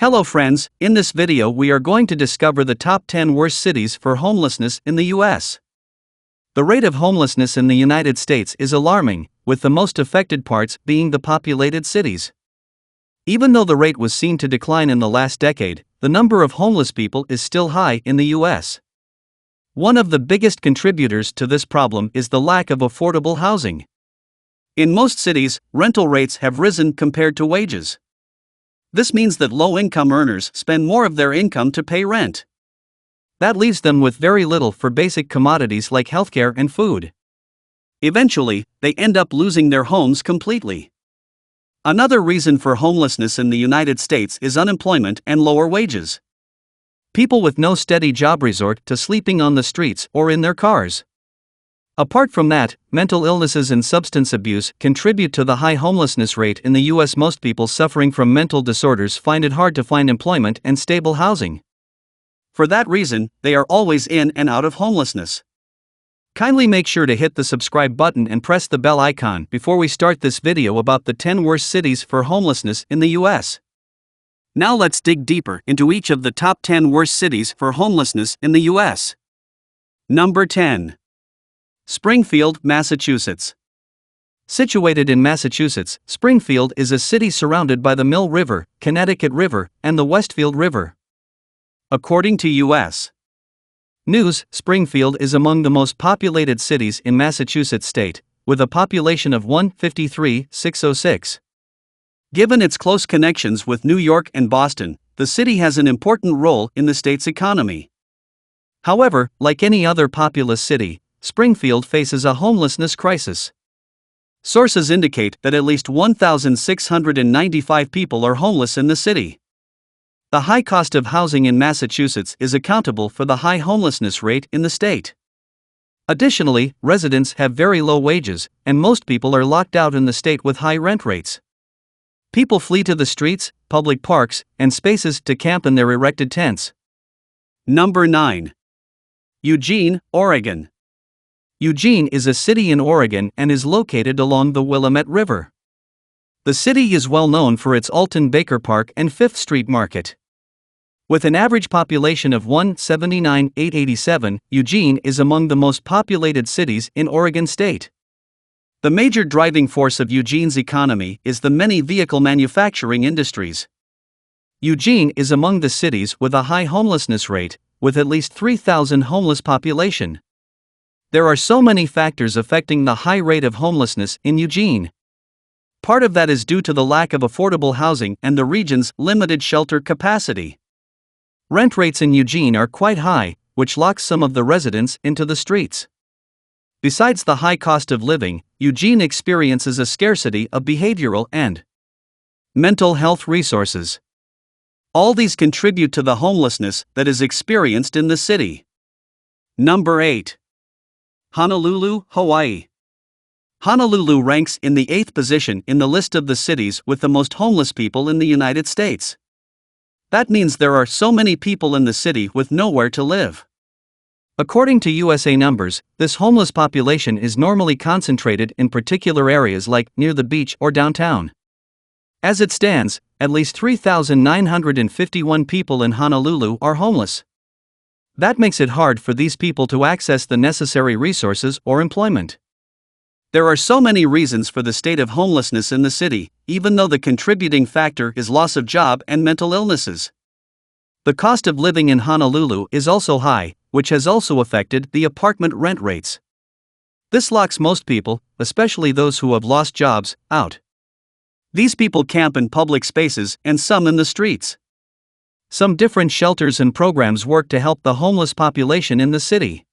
Hello friends, in this video we are going to discover the top 10 worst cities for homelessness in the US. The rate of homelessness in the United States is alarming, with the most affected parts being the populated cities. Even though the rate was seen to decline in the last decade, the number of homeless people is still high in the US. One of the biggest contributors to this problem is the lack of affordable housing. In most cities, rental rates have risen compared to wages. This means that low-income earners spend more of their income to pay rent. That leaves them with very little for basic commodities like healthcare and food. Eventually, they end up losing their homes completely. Another reason for homelessness in the United States is unemployment and lower wages. People with no steady job resort to sleeping on the streets or in their cars. Apart from that, mental illnesses and substance abuse contribute to the high homelessness rate in the US. Most people suffering from mental disorders find it hard to find employment and stable housing. For that reason, they are always in and out of homelessness. Kindly make sure to hit the subscribe button and press the bell icon before we start this video about the 10 worst cities for homelessness in the US. Now let's dig deeper into each of the top 10 worst cities for homelessness in the US. Number 10. Springfield, Massachusetts. Situated in Massachusetts, Springfield is a city surrounded by the Mill River, Connecticut River, and the Westfield River. According to U.S. News, Springfield is among the most populated cities in Massachusetts state, with a population of 153,606. Given its close connections with New York and Boston, the city has an important role in the state's economy. However, like any other populous city, Springfield faces a homelessness crisis. Sources indicate that at least 1,695 people are homeless in the city. The high cost of housing in Massachusetts is accountable for the high homelessness rate in the state. Additionally, residents have very low wages, and most people are locked out in the state with high rent rates. People flee to the streets, public parks, and spaces to camp in their erected tents. Number 9. Eugene, Oregon. Eugene is a city in Oregon and is located along the Willamette River. The city is well known for its Alton Baker Park and 5th Street Market. With an average population of 179,887, Eugene is among the most populated cities in Oregon State. The major driving force of Eugene's economy is the many vehicle manufacturing industries. Eugene is among the cities with a high homelessness rate, with at least 3,000 homeless population. There are so many factors affecting the high rate of homelessness in Eugene. Part of that is due to the lack of affordable housing and the region's limited shelter capacity. Rent rates in Eugene are quite high, which locks some of the residents into the streets. Besides the high cost of living, Eugene experiences a scarcity of behavioral and mental health resources. All these contribute to the homelessness that is experienced in the city. Number 8. Honolulu, Hawaii. Honolulu ranks in the 8th position in the list of the cities with the most homeless people in the United States. That means there are so many people in the city with nowhere to live. According to USA numbers, this homeless population is normally concentrated in particular areas like near the beach or downtown. As it stands, at least 3,951 people in Honolulu are homeless. That makes it hard for these people to access the necessary resources or employment. There are so many reasons for the state of homelessness in the city, even though the contributing factor is loss of job and mental illnesses. The cost of living in Honolulu is also high, which has also affected the apartment rent rates. This locks most people, especially those who have lost jobs, out. These people camp in public spaces and some in the streets. Some different shelters and programs work to help the homeless population in the city.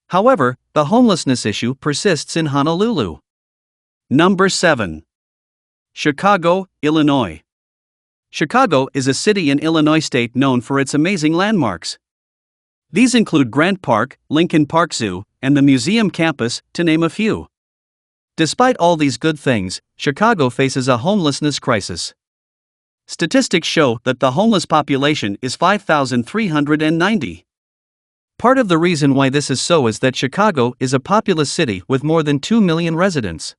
However, the homelessness issue persists in Honolulu. Number 7. Chicago, Illinois. Chicago is a city in Illinois state known for its amazing landmarks. These include Grant Park, Lincoln Park Zoo, and the museum campus, to name a few. Despite all these good things, Chicago faces a homelessness crisis. Statistics show that the homeless population is 5,390. Part of the reason why this is so is that Chicago is a populous city with more than 2 million residents.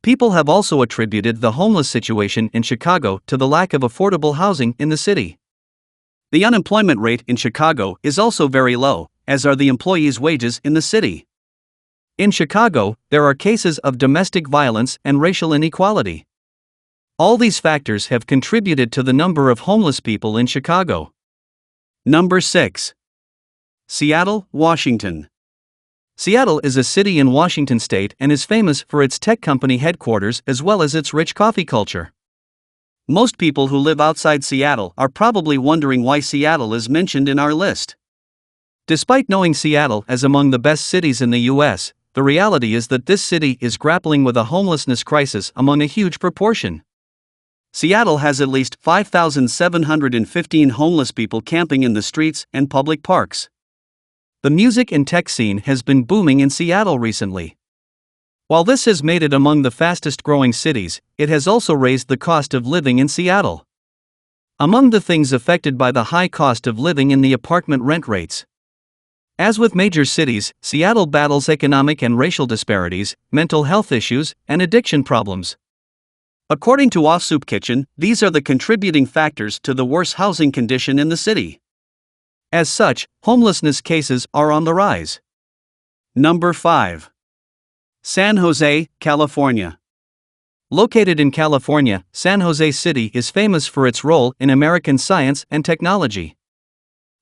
People have also attributed the homeless situation in Chicago to the lack of affordable housing in the city. The unemployment rate in Chicago is also very low, as are the employees' wages in the city. In Chicago, there are cases of domestic violence and racial inequality. All these factors have contributed to the number of homeless people in Chicago. Number 6. Seattle, Washington. Seattle is a city in Washington state and is famous for its tech company headquarters as well as its rich coffee culture. Most people who live outside Seattle are probably wondering why Seattle is mentioned in our list. Despite knowing Seattle as among the best cities in the U.S., the reality is that this city is grappling with a homelessness crisis among a huge proportion. Seattle has at least 5,715 homeless people camping in the streets and public parks. The music and tech scene has been booming in Seattle recently. While this has made it among the fastest growing cities, it has also raised the cost of living in Seattle. Among the things affected by the high cost of living in the apartment rent rates. As with major cities, Seattle battles economic and racial disparities, mental health issues, and addiction problems. According to Off Soup Kitchen, these are the contributing factors to the worse housing condition in the city. As such, homelessness cases are on the rise. Number 5. San Jose, California. Located in California, San Jose City is famous for its role in American science and technology.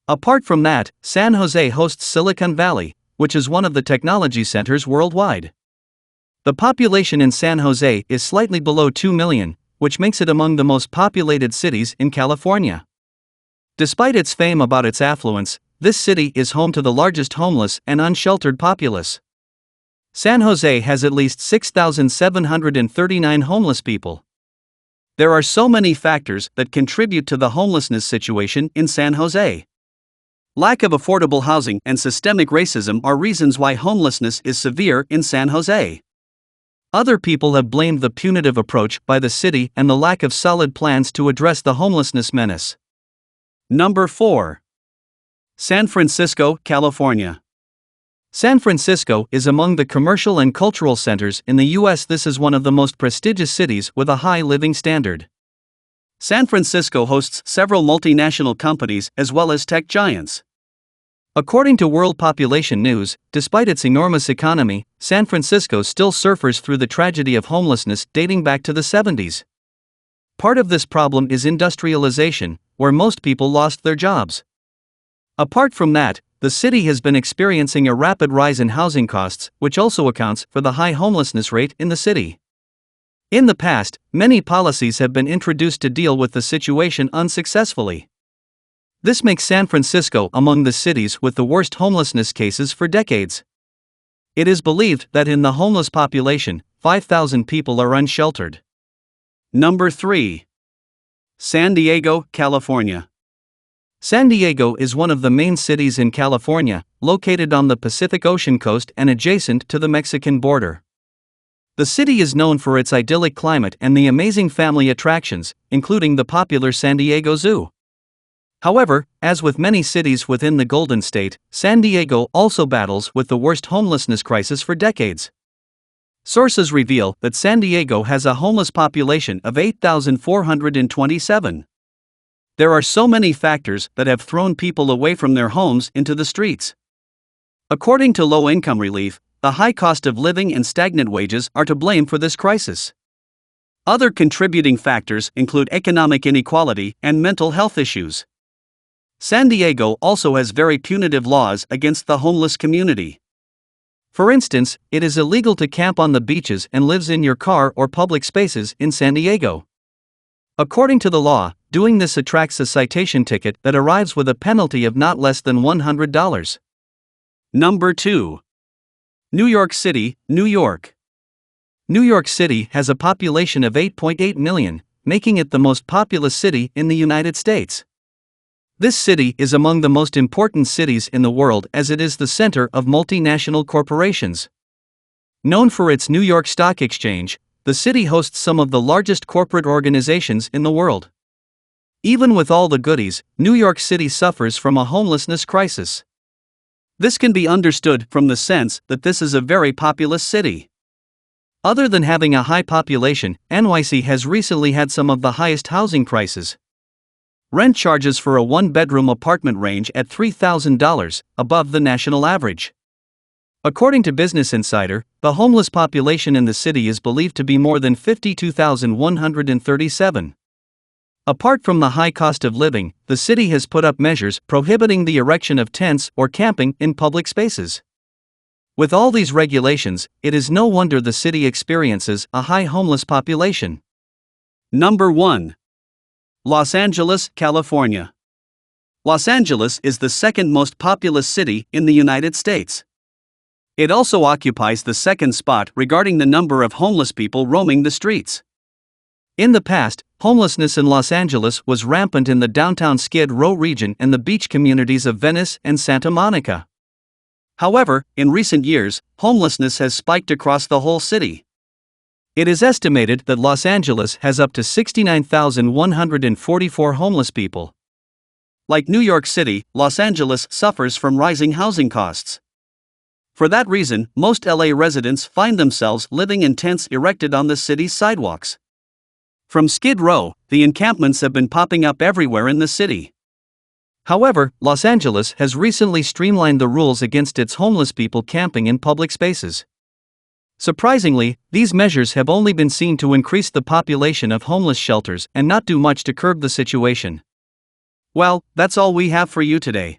Apart from that, San Jose hosts Silicon Valley, which is one of the technology centers worldwide. The population in San Jose is slightly below 2 million, which makes it among the most populated cities in California. Despite its fame about its affluence, this city is home to the largest homeless and unsheltered populace. San Jose has at least 6,739 homeless people. There are so many factors that contribute to the homelessness situation in San Jose. Lack of affordable housing and systemic racism are reasons why homelessness is severe in San Jose. Other people have blamed the punitive approach by the city and the lack of solid plans to address the homelessness menace. Number 4. San Francisco, California. San Francisco is among the commercial and cultural centers in the U.S. This is one of the most prestigious cities with a high living standard. San Francisco hosts several multinational companies as well as tech giants. According to World Population News, despite its enormous economy, San Francisco still suffers through the tragedy of homelessness dating back to the 70s. Part of this problem is industrialization, where most people lost their jobs. Apart from that, the city has been experiencing a rapid rise in housing costs, which also accounts for the high homelessness rate in the city. In the past, many policies have been introduced to deal with the situation unsuccessfully. This makes San Francisco among the cities with the worst homelessness cases for decades. It is believed that in the homeless population, 5,000 people are unsheltered. Number 3. San Diego, California. San Diego is one of the main cities in California, located on the Pacific Ocean coast and adjacent to the Mexican border. The city is known for its idyllic climate and the amazing family attractions, including the popular San Diego Zoo. However, as with many cities within the Golden State, San Diego also battles with the worst homelessness crisis for decades. Sources reveal that San Diego has a homeless population of 8,427. There are so many factors that have thrown people away from their homes into the streets. According to Low Income Relief, the high cost of living and stagnant wages are to blame for this crisis. Other contributing factors include economic inequality and mental health issues. San Diego also has very punitive laws against the homeless community. For instance, it is illegal to camp on the beaches and live in your car or public spaces in San Diego. According to the law, doing this attracts a citation ticket that arrives with a penalty of not less than $100. Number 2. New York City, New York. New York City has a population of 8.8 million, making it the most populous city in the United States. This city is among the most important cities in the world as it is the center of multinational corporations. Known for its New York Stock Exchange, the city hosts some of the largest corporate organizations in the world. Even with all the goodies, New York City suffers from a homelessness crisis. This can be understood from the sense that this is a very populous city. Other than having a high population, NYC has recently had some of the highest housing prices. Rent charges for a one-bedroom apartment range at $3,000, above the national average. According to Business Insider, the homeless population in the city is believed to be more than 52,137. Apart from the high cost of living, the city has put up measures prohibiting the erection of tents or camping in public spaces. With all these regulations, it is no wonder the city experiences a high homeless population. Number 1. Los Angeles, California. Los Angeles is the second most populous city in the United States. It also occupies the second spot regarding the number of homeless people roaming the streets. In the past, homelessness in Los Angeles was rampant in the downtown Skid Row region and the beach communities of Venice and Santa Monica. However, in recent years, homelessness has spiked across the whole city. It is estimated that Los Angeles has up to 69,144 homeless people. Like New York City, Los Angeles suffers from rising housing costs. For that reason, most LA residents find themselves living in tents erected on the city's sidewalks. From Skid Row, the encampments have been popping up everywhere in the city. However, Los Angeles has recently streamlined the rules against its homeless people camping in public spaces. Surprisingly, these measures have only been seen to increase the population of homeless shelters and not do much to curb the situation. Well, that's all we have for you today.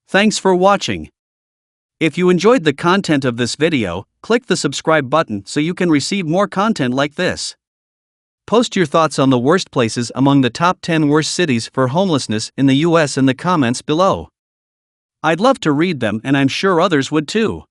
Thanks for watching. If you enjoyed the content of this video, click the subscribe button so you can receive more content like this. Post your thoughts on the worst places among the top 10 worst cities for homelessness in the US in the comments below. I'd love to read them and I'm sure others would too.